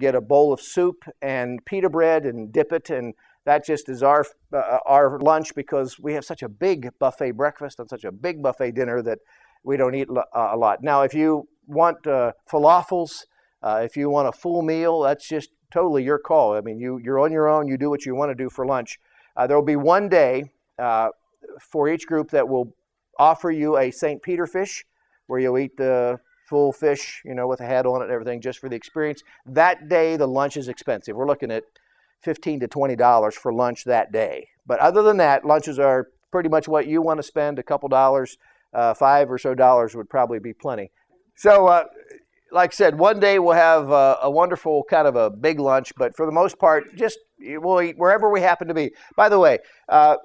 get a bowl of soup and pita bread and dip it, and that just is our lunch, because we have such a big buffet breakfast and such a big buffet dinner that we don't eat a lot. Now, if you want falafels, if you want a full meal, that's just totally your call. I mean, you're on your own. You do what you want to do for lunch. There will be one day for each group that will offer you a St. Peter fish, where you'll eat the full fish, with a head on it and everything, just for the experience. That day, the lunch is expensive. We're looking at $15 to $20 for lunch that day. But other than that, lunches are pretty much what you want to spend. A couple dollars, $5 or so would probably be plenty. So, like I said, one day we'll have a wonderful kind of a big lunch, but for the most part, we'll eat wherever we happen to be. By the way,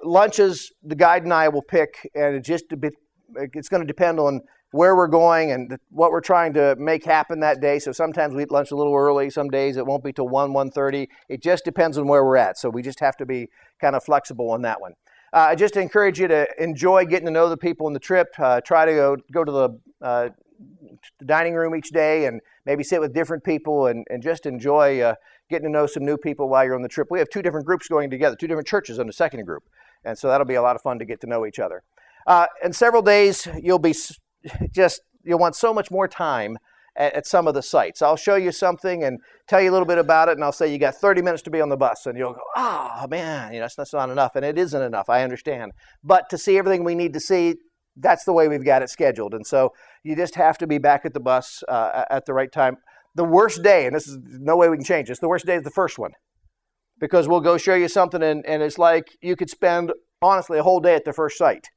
lunches, the guide and I will pick, and it's going to depend on where we're going and what we're trying to make happen that day. So sometimes we eat lunch a little early. Some days it won't be till 1:30. It just depends on where we're at. So we just have to be kind of flexible on that one. I just encourage you to enjoy getting to know the people on the trip. Try to go to the dining room each day and maybe sit with different people and just enjoy getting to know some new people while you're on the trip. We have two different groups going together, two different churches in the second group. And so that'll be a lot of fun to get to know each other. In several days, you'll want so much more time at some of the sites. I'll show you something and tell you a little bit about it, and I'll say you got 30 minutes to be on the bus, and you'll go, oh man, that's not enough, and it isn't enough, I understand. But to see everything we need to see, that's the way we've got it scheduled, and so you just have to be back at the bus at the right time. The worst day, and this is no way we can change this, the worst day is the first one, because we'll go show you something, and it's like you could spend, honestly, a whole day at the first site.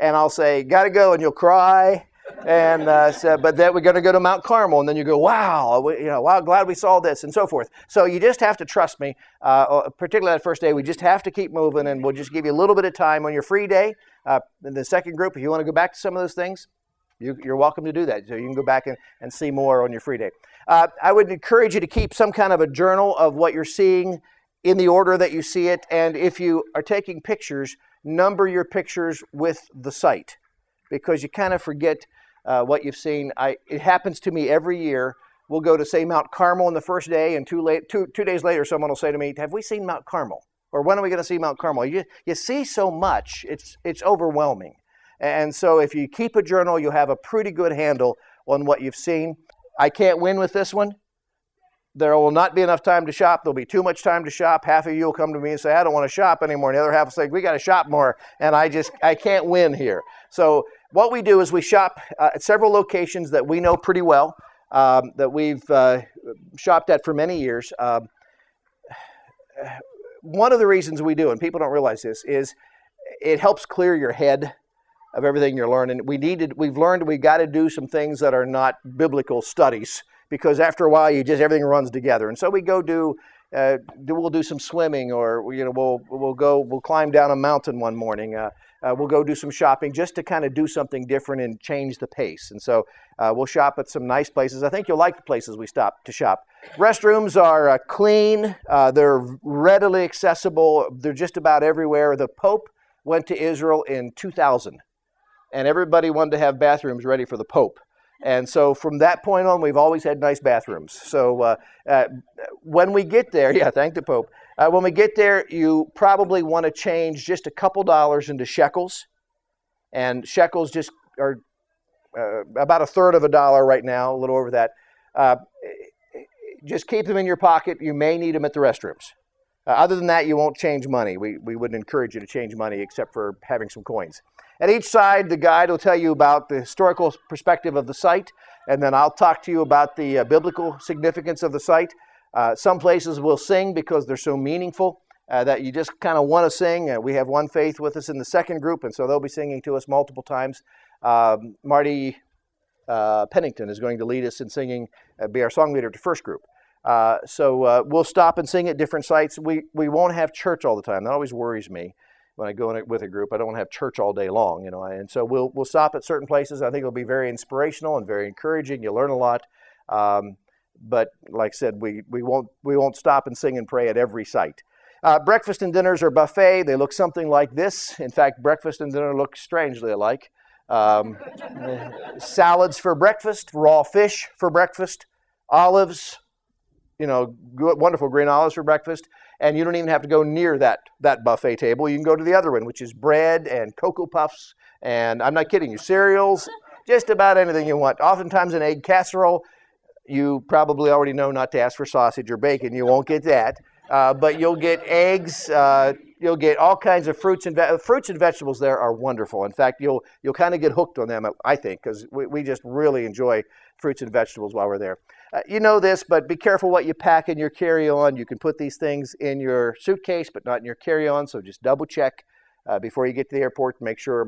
And I'll say, got to go, and you'll cry. And but then we're going to go to Mount Carmel, and then you go, wow, wow, glad we saw this, and so forth. So you just have to trust me, particularly that first day. We just have to keep moving, and we'll just give you a little bit of time on your free day. In the second group, if you want to go back to some of those things, you're welcome to do that. So you can go back and see more on your free day. I would encourage you to keep some kind of a journal of what you're seeing in the order that you see it, and if you are taking pictures, number your pictures with the site, because you kind of forget what you've seen. It happens to me every year. We'll go to, say, Mount Carmel on the first day, and 2 days later, someone will say to me, have we seen Mount Carmel? Or when are we going to see Mount Carmel? You see so much, it's overwhelming. And so if you keep a journal, you'll have a pretty good handle on what you've seen. I can't win with this one. There will not be enough time to shop. There'll be too much time to shop. Half of you will come to me and say, I don't want to shop anymore. And the other half will say, we got to shop more. And I can't win here. So what we do is we shop at several locations that we know pretty well, that we've shopped at for many years. One of the reasons we do, and people don't realize this, is it helps clear your head of everything you're learning. We've learned we've got to do some things that are not biblical studies, because after a while, everything runs together. And so we go we'll do some swimming, or we'll climb down a mountain one morning. We'll go do some shopping just to kind of do something different and change the pace. And so we'll shop at some nice places. I think you'll like the places we stop to shop. Restrooms are clean. They're readily accessible. They're just about everywhere. The Pope went to Israel in 2000, and everybody wanted to have bathrooms ready for the Pope. And so from that point on, we've always had nice bathrooms. So when we get there, thank the Pope. When we get there, you probably want to change just a couple dollars into shekels. And shekels just are about a third of a dollar right now, a little over that. Just keep them in your pocket. You may need them at the restrooms. Other than that, you won't change money. We wouldn't encourage you to change money except for having some coins. At each side, the guide will tell you about the historical perspective of the site, and then I'll talk to you about the biblical significance of the site. Some places will sing because they're so meaningful that you just kind of want to sing. We have One Faith with us in the second group, and so they'll be singing to us multiple times. Marty Pennington is going to lead us in singing, be our song leader to first group. So we'll stop and sing at different sites. We won't have church all the time. That always worries me. When I go in with a group, I don't want to have church all day long, and so we'll stop at certain places. I think it'll be very inspirational and very encouraging. You'll learn a lot, but like I said, we won't stop and sing and pray at every site. Breakfast and dinners are buffet. They look something like this. In fact, breakfast and dinner look strangely alike. Salads for breakfast, raw fish for breakfast, olives, good, wonderful green olives for breakfast, and you don't even have to go near that buffet table. You can go to the other one, which is bread and Cocoa Puffs, and I'm not kidding you, cereals, just about anything you want. Oftentimes an egg casserole. You probably already know not to ask for sausage or bacon. You won't get that, but you'll get eggs. You'll get all kinds of fruits and vegetables. There are wonderful. In fact, you'll kind of get hooked on them, I think, because we just really enjoy fruits and vegetables while we're there. You know this, but be careful what you pack in your carry-on. You can put these things in your suitcase, but not in your carry-on. So just double check before you get to the airport to make sure.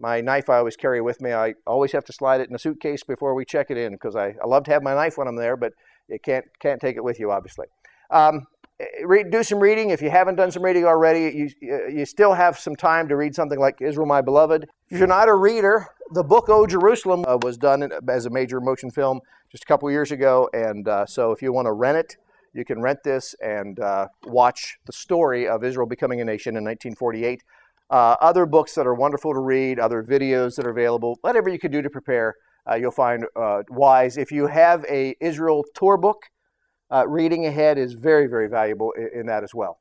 My knife I always carry with me. I always have to slide it in a suitcase before we check it in because I love to have my knife when I'm there, but you can't take it with you, obviously. Do some reading. If you haven't done some reading already, you still have some time to read something like Israel, My Beloved. If you're not a reader, the book O Jerusalem was done as a major motion film just a couple years ago, and so if you want to rent it, you can rent this and watch the story of Israel becoming a nation in 1948. Other books that are wonderful to read, other videos that are available, whatever you can do to prepare, you'll find wise. If you have a Israel tour book, reading ahead is very, very valuable in that as well.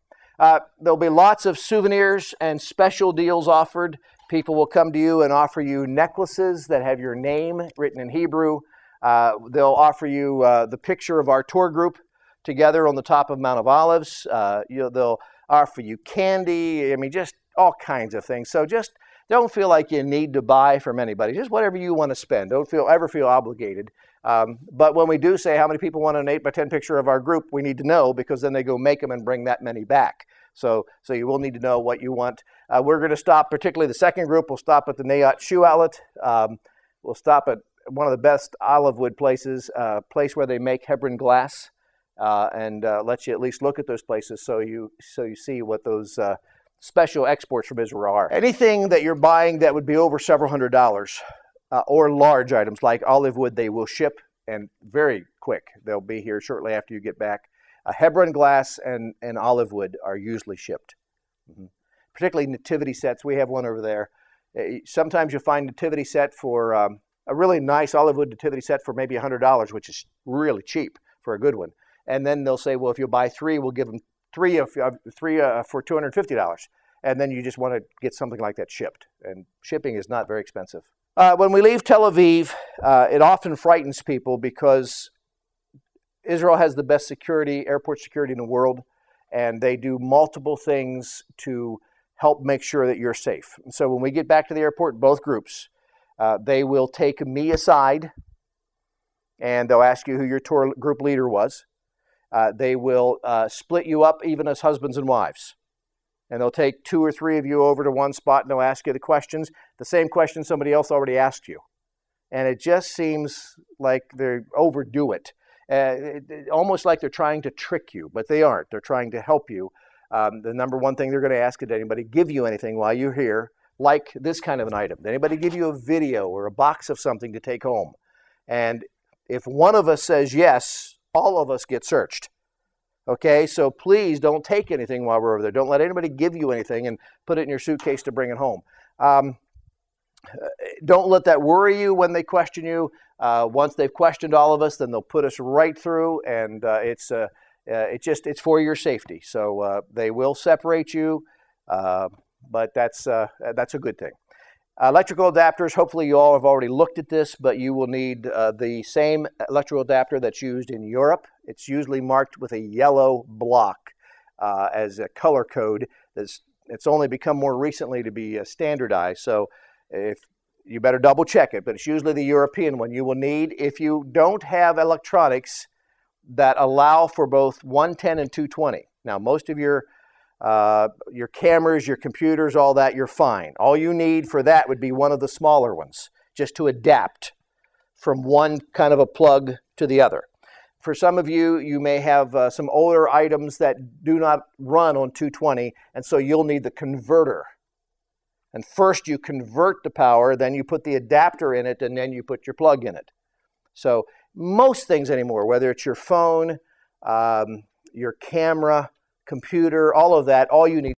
There'll be lots of souvenirs and special deals offered. People will come to you and offer you necklaces that have your name written in Hebrew. They'll offer you the picture of our tour group together on the top of Mount of Olives. They'll offer you candy. I mean, just all kinds of things. So just don't feel like you need to buy from anybody. Just whatever you want to spend. Don't ever feel obligated. But when we do say how many people want an 8x10 picture of our group, we need to know because then they go make them and bring that many back. So you will need to know what you want. We're going to stop, particularly the second group, we'll stop at the Nayat Shoe Outlet. We'll stop at one of the best olive wood places, a place where they make Hebron glass, and let you at least look at those places so you see what those special exports from Israel are. Anything that you're buying that would be over several $100s or large items like olive wood, they will ship and very quick. They'll be here shortly after you get back. Hebron glass and olive wood are usually shipped. Particularly nativity sets. We have one over there. Sometimes you'll find nativity set for a really nice olive wood nativity set for maybe $100, which is really cheap for a good one. And then they'll say, well, if you buy three, we'll give them three for $250. And then you just want to get something like that shipped. And shipping is not very expensive. When we leave Tel Aviv, it often frightens people because Israel has the best security, airport security in the world, and they do multiple things to help make sure that you're safe. And so when we get back to the airport, both groups, they will take me aside, and they'll ask you who your tour group leader was. They will split you up even as husbands and wives. And they'll take 2 or 3 of you over to one spot and they'll ask you the questions, the same question somebody else already asked you. And it just seems like they overdo it. Almost like they're trying to trick you, but they aren't. They're trying to help you. The number one thing they're going to ask, did anybody give you anything while you're here, like this kind of an item? Did anybody give you a video or a box of something to take home? And if one of us says yes, all of us get searched. Okay, so please don't take anything while we're over there. Don't let anybody give you anything and put it in your suitcase to bring it home. Don't let that worry you when they question you. Once they've questioned all of us, then they'll put us right through, and it's for your safety. So they will separate you, but that's a good thing. Electrical adapters, hopefully you all have already looked at this, but you will need the same electrical adapter that's used in Europe. It's usually marked with a yellow block as a color code. It's only become more recently to be standardized, so if you better double check it, but it's usually the European one you will need. If you don't have electronics that allow for both 110 and 220, now most of your cameras, your computers, all that, you're fine. All you need for that would be one of the smaller ones, just to adapt from one kind of a plug to the other. For some of you, you may have some older items that do not run on 220, and so you'll need the converter. And first you convert the power, then you put the adapter in it, and then you put your plug in it. So most things anymore, whether it's your phone, your camera, computer, all of that, all you need